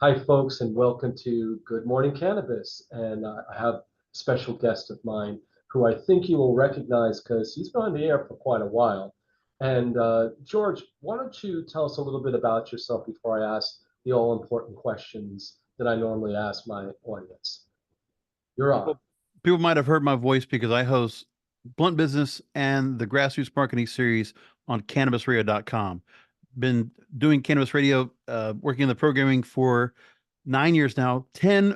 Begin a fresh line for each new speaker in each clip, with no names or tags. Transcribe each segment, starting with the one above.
Hi, folks, and welcome to Good Morning Cannabis. And I have a special guest of mine who I think you will recognize because he's been on the air for quite a while. And George, why don't you tell us a little bit about yourself before I ask the all-important questions that I normally ask my audience? You're on.
People, people might have heard my voice because I host Blunt Business and the Grassroots Marketing Series on CannabisRadio.com. Been doing Cannabis Radio, working in the programming for 9 years now, 10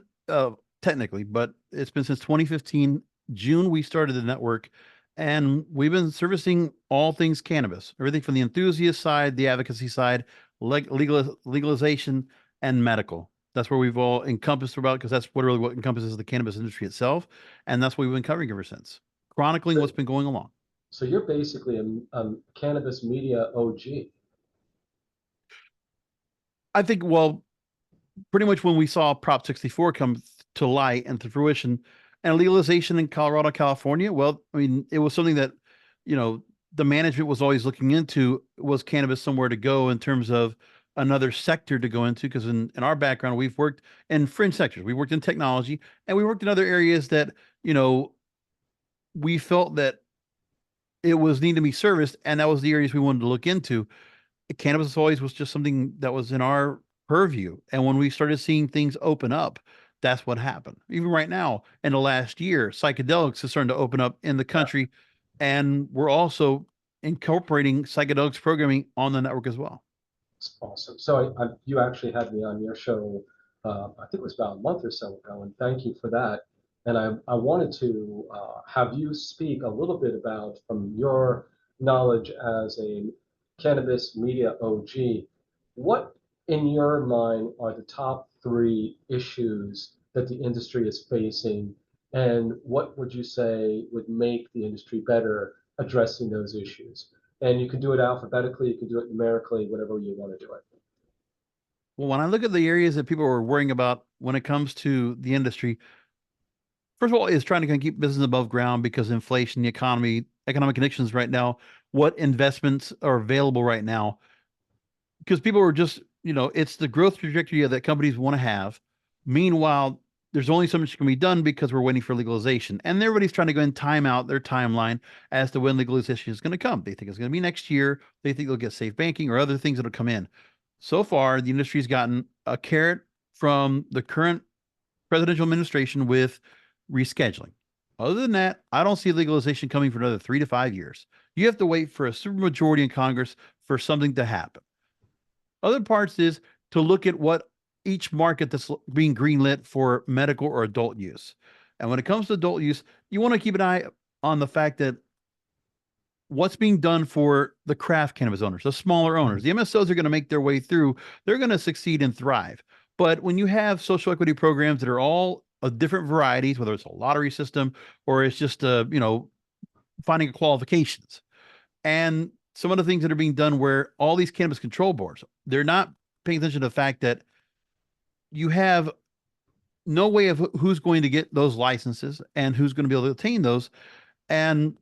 technically, but it's been since 2015. June, we started the network, and we've been servicing all things cannabis, everything from the enthusiast side, the advocacy side, legalization, and medical. That's where we've all encompassed about because that's what encompasses the cannabis industry itself, and that's what we've been covering ever since, chronicling
So,
what's been going along.
so you're basically a cannabis media OG.
I think, well, pretty much when we saw Prop 64 come to light and to fruition and legalization in Colorado, California, well, I mean, it was something that, you know, the management was always looking into. Was cannabis somewhere to go in terms of another sector to go into? Because in our background, we've worked in fringe sectors. We worked in technology and we worked in other areas that, you know, we felt that it was needing to be serviced. And that was the areas we wanted to look into. Cannabis always was just something that was in our purview. And when we started seeing things open up, that's what happened. Even right now, in the last year, psychedelics is starting to open up in the country. And we're also incorporating psychedelics programming on the network as well.
It's awesome. So you actually had me on your show, I think it was about a month or so ago, and thank you for that. And I wanted to have you speak a little bit about, from your knowledge as a cannabis media OG, what in your mind are the top three issues that the industry is facing, and what would you say would make the industry better addressing those issues? And you can do it alphabetically, you can do it numerically, whatever you want to do it.
Well, when I look at the areas that people are worrying about when it comes to the industry, first of all, is trying to kind of keep business above ground because inflation, the economy, economic conditions right now, what investments are available right now, because people are just, it's the growth trajectory that companies want to have. Meanwhile, there's only so much can be done because we're waiting for legalization. And everybody's trying to go and time out their timeline as to when legalization is going to come. They think it's going to be next year. They think they'll get safe banking or other things that'll come in. So far, the industry's gotten a carrot from the current presidential administration with rescheduling. Other than that, I don't see legalization coming for another 3 to 5 years. You have to wait for a supermajority in Congress for something to happen. Other parts is to look at what each market that's being greenlit for medical or adult use. And when it comes to adult use, you want to keep an eye on the fact that what's being done for the craft cannabis owners, the smaller owners. The MSOs are going to make their way through. They're going to succeed and thrive. But when you have social equity programs that are all of different varieties, whether it's a lottery system or it's just, finding qualifications, and some of the things that are being done where all these cannabis control boards, they're not paying attention to the fact that you have no way of who's going to get those licenses and who's going to be able to obtain those. And,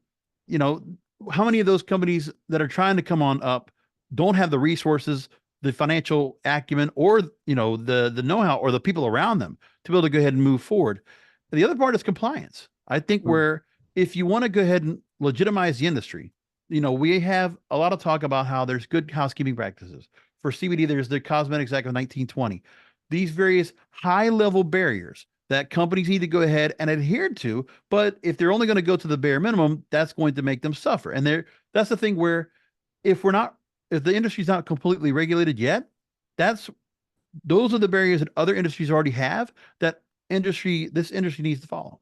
you know, how many of those companies that are trying to come on up don't have the resources, the financial acumen, or, the know-how or the people around them to be able to go ahead and move forward. The other part is compliance. I think where if you want to go ahead and legitimize the industry, we have a lot of talk about how there's good housekeeping practices. For CBD, there's the Cosmetics Act of 1920. These various high-level barriers that companies need to go ahead and adhere to, but if they're only going to go to the bare minimum, that's going to make them suffer. And that's the thing where if the industry's not completely regulated yet, those are the barriers that other industries already have that this industry needs to follow.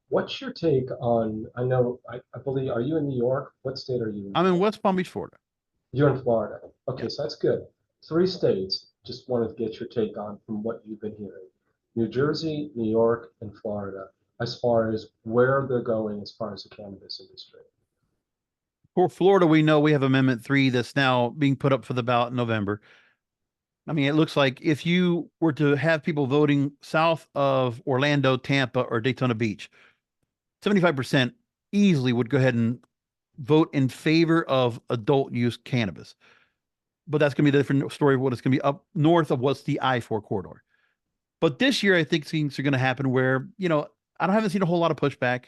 What's your take on, I believe, are you in New York? What state are you in?
I'm in West Palm Beach, Florida.
You're in Florida. Okay,
Yeah.
so that's good. Three states, just wanted to get your take on from what you've been hearing. New Jersey, New York, and Florida, as far as where they're going as far as the cannabis industry.
For Florida, we know we have Amendment 3 that's now being put up for the ballot in November. I mean, it looks like if you were to have people voting south of Orlando, Tampa, or Daytona Beach, 75% easily would go ahead and vote in favor of adult use cannabis. but that's going to be a different story of what it's going to be up north of what's the I-4 corridor. But this year, I think things are going to happen where, I haven't seen a whole lot of pushback.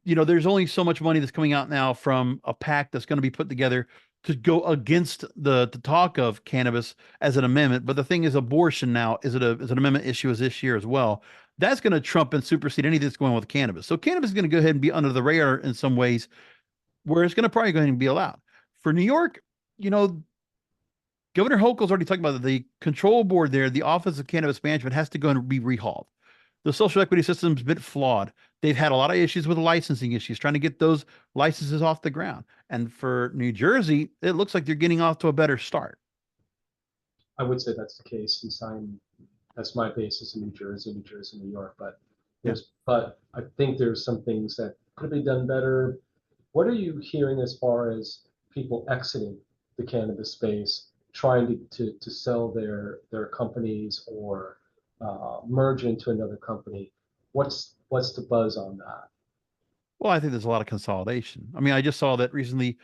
There's only so much money that's coming out now from a pact that's going to be put together to go against the talk of cannabis as an amendment. But the thing is, abortion now is an amendment issue as this year as well. That's going to trump and supersede anything that's going on with cannabis. So cannabis is going to go ahead and be under the radar in some ways, where it's going to probably go ahead and be allowed. For New York, Governor Hochul's already talked about the control board there. The Office of Cannabis Management has to go and be rehauled. The social equity system's a bit flawed. They've had a lot of issues with licensing issues, trying to get those licenses off the ground. And for New Jersey, it looks like they're getting off to a better start.
I would say that's the case since that's my basis in New Jersey, New York. But I think there's some things that could be done better. What are you hearing as far as people exiting the cannabis space, trying to sell their companies or merge into another company? What's the buzz on that?
Well, I think there's a lot of consolidation. I mean, I just saw that recently,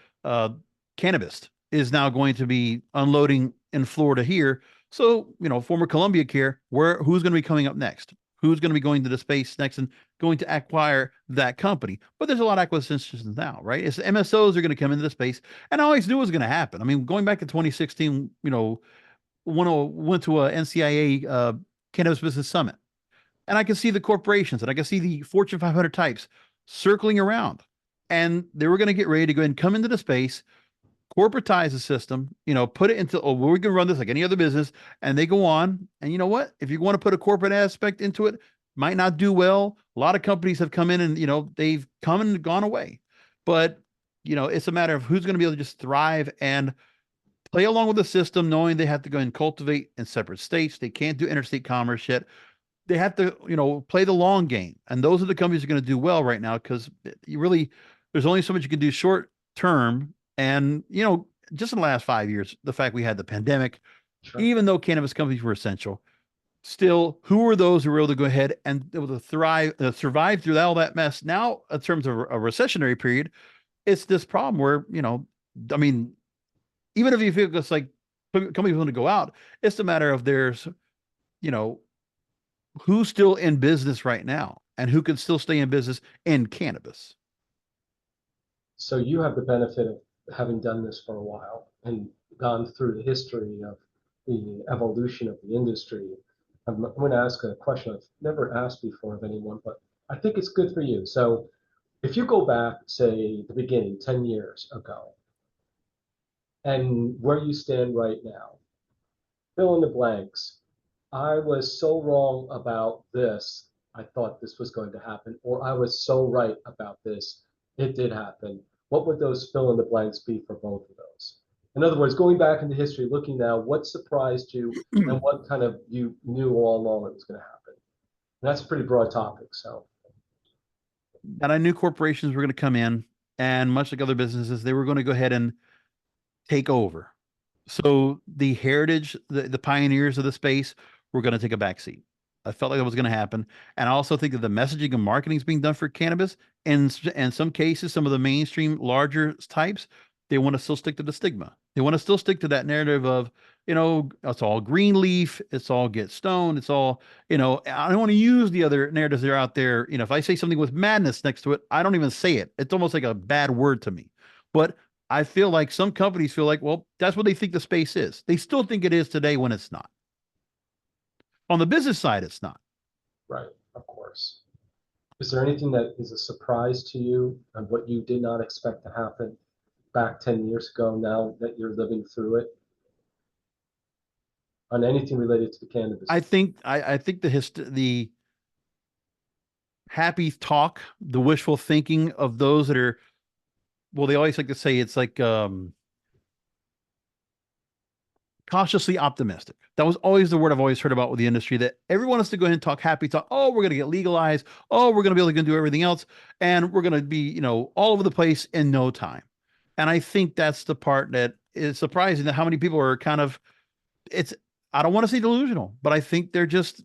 Cannabis is now going to be unloading in Florida here. So, former Columbia Care, who's going to be coming up next? Who's going to be going to the space next and going to acquire that company? But there's a lot of acquisitions now, right? It's MSOs are going to come into the space, and I always knew it was going to happen. I mean, going back to 2016, went to a NCIA Cannabis Business Summit, and I could see the corporations and I could see the Fortune 500 types circling around, and they were going to get ready to go and come into the space, corporatize the system, put it into, we're going to run this like any other business. And they go on. And you know what? If you want to put a corporate aspect into it, might not do well. A lot of companies have come in and, they've come and gone away. But, it's a matter of who's going to be able to just thrive and play along with the system, knowing they have to go and cultivate in separate states. They can't do interstate commerce yet. They have to, play the long game. And those are the companies that are going to do well right now, because there's only so much you can do short term. And, just in the last 5 years, the fact we had the pandemic, sure, even though cannabis companies were essential, still, who were those who were able to go ahead and able to survive through all that mess? Now, in terms of a recessionary period, it's this problem where, I mean, even if you feel it's like companies want to go out, it's a matter of there's, who's still in business right now and who can still stay in business in cannabis.
So you have the benefit of having done this for a while and gone through the history of the evolution of the industry. I'm going to ask a question I've never asked before of anyone, but I think it's good for you. So if you go back, say, the beginning, 10 years ago, and where you stand right now, fill in the blanks. I was so wrong about this, I thought this was going to happen, or I was so right about this, it did happen. What would those fill in the blanks be for both of those? In other words, going back into history, looking now, what surprised you and what kind of you knew all along it was going to happen? And that's a pretty broad topic. So,
and I knew corporations were going to come in, and much like other businesses, they were going to go ahead and take over. So the heritage, the pioneers of the space were going to take a backseat. I felt like that was going to happen. And I also think that the messaging and marketing is being done for cannabis. And in some cases, some of the mainstream larger types, they want to still stick to the stigma. They want to still stick to that narrative of, it's all green leaf. It's all get stoned. It's all, I don't want to use the other narratives that are out there. If I say something with madness next to it, I don't even say it. It's almost like a bad word to me. But I feel like some companies feel like, well, that's what they think the space is. They still think it is today when it's not. On the business side, it's not.
Right, of course. Is there anything that is a surprise to you and what you did not expect to happen back 10 years ago now that you're living through it? On anything related to the cannabis?
I think the happy talk, the wishful thinking of those that are, well, they always like to say it's like cautiously optimistic. That was always the word I've always heard about with the industry, that everyone has to go ahead and talk happy talk. Oh, we're going to get legalized. Oh, we're going to be able to do everything else. And we're going to be, all over the place in no time. And I think that's the part that is surprising, that how many people are kind of, I don't want to say delusional, but I think they're just,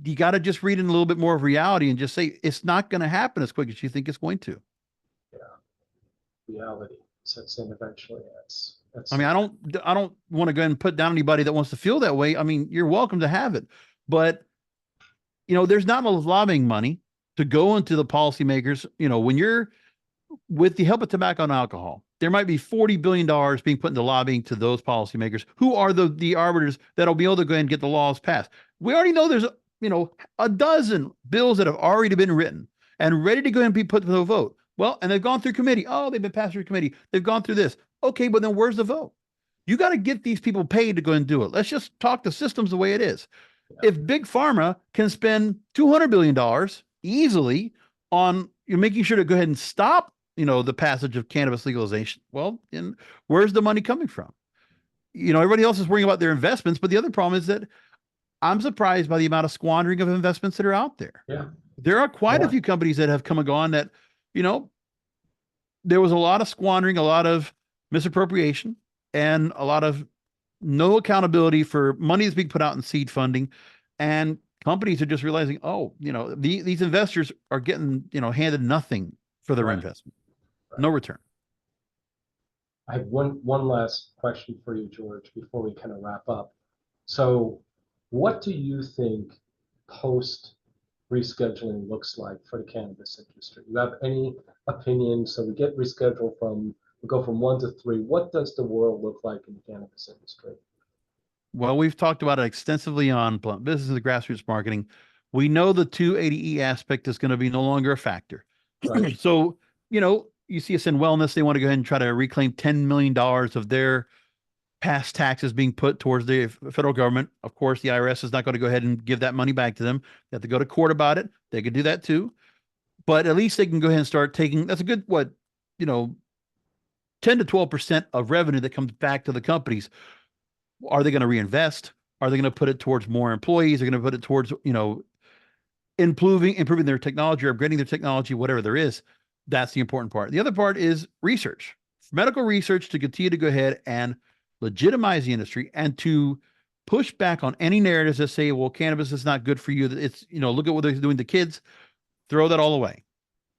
you got to just read in a little bit more of reality and just say, it's not going to happen as quick as you think it's going to.
Yeah. Reality sets in eventually.
I mean, I don't want to go ahead and put down anybody that wants to feel that way. I mean, you're welcome to have it, but there's not a lot of lobbying money to go into the policymakers. When you're with the help of tobacco and alcohol, there might be $40 billion being put into lobbying to those policymakers who are the arbiters that'll be able to go ahead and get the laws passed. We already know there's, a dozen bills that have already been written and ready to go ahead and be put to the vote. Well, and they've gone through committee. Oh, they've been passed through committee. They've gone through this. Okay, but then where's the vote? You got to get these people paid to go and do it. Let's just talk the systems the way it is. If Big Pharma can spend $200 billion easily on making sure to go ahead and stop, the passage of cannabis legalization, well, and where's the money coming from? Everybody else is worrying about their investments, but the other problem is that I'm surprised by the amount of squandering of investments that are out there.
Yeah.
There are quite a few companies that have come and gone that, there was a lot of squandering, a lot of misappropriation, and a lot of no accountability for money that's being put out in seed funding. And companies are just realizing, these investors are getting, handed nothing for their investment. No return.
I have one last question for you, George, before we kind of wrap up. So what do you think post rescheduling looks like for the cannabis industry? You have any opinion? So we get rescheduled we go from 1 to 3. What does the world look like in the cannabis industry?
Well, we've talked about it extensively on Blunt Business and grassroots marketing. We know the 280E aspect is going to be no longer a factor.
Right.
So, you see us in wellness, they want to go ahead and try to reclaim $10 million of their past taxes being put towards the federal government. Of course, the IRS is not going to go ahead and give that money back to them. They have to go to court about it. They could do that too. But at least they can go ahead and start taking, that's a good, 10 to 12% of revenue that comes back to the companies. Are they going to reinvest? Are they going to put it towards more employees? Are they going to put it towards, improving their technology or upgrading their technology, whatever there is? That's the important part. The other part is research, medical research, to continue to go ahead and legitimize the industry and to push back on any narratives that say, well, cannabis is not good for you. It's, look at what they're doing to kids, throw that all away.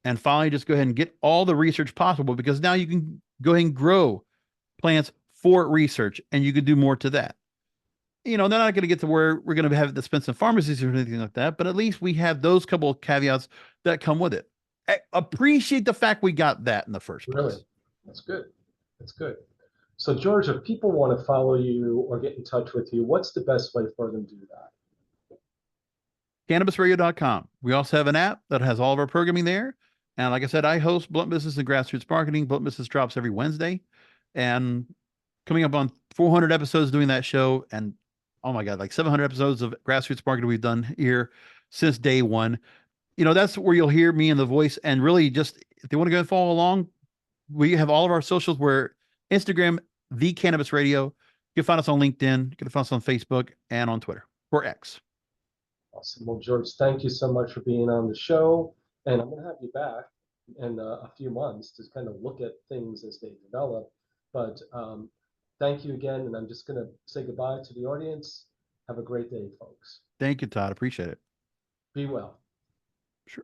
And finally, just go ahead and get all the research possible, because now you can go ahead and grow plants for research and you could do more to that. They're not going to get to where we're going to have dispense in pharmacies or anything like that, but at least we have those couple of caveats that come with it. I appreciate the fact we got that in the first place.
Really? That's good. That's good. So, George, if people want to follow you or get in touch with you, what's the best way for them to do that?
CannabisRadio.com. We also have an app that has all of our programming there. And like I said, I host Blunt Business and Grassroots Marketing. Blunt Business drops every Wednesday. And coming up on 400 episodes doing that show. And oh my God, like 700 episodes of Grassroots Marketing we've done here since day one. That's where you'll hear me in the voice. And really, just if they want to go and follow along, we have all of our socials. Where Instagram, The Cannabis Radio. You can find us on LinkedIn. You can find us on Facebook and on Twitter, or X.
Awesome. Well, George, thank you so much for being on the show. And I'm going to have you back in a few months to kind of look at things as they develop. But thank you again. And I'm just going to say goodbye to the audience. Have a great day, folks.
Thank you, Todd. Appreciate it.
Be well.
Sure.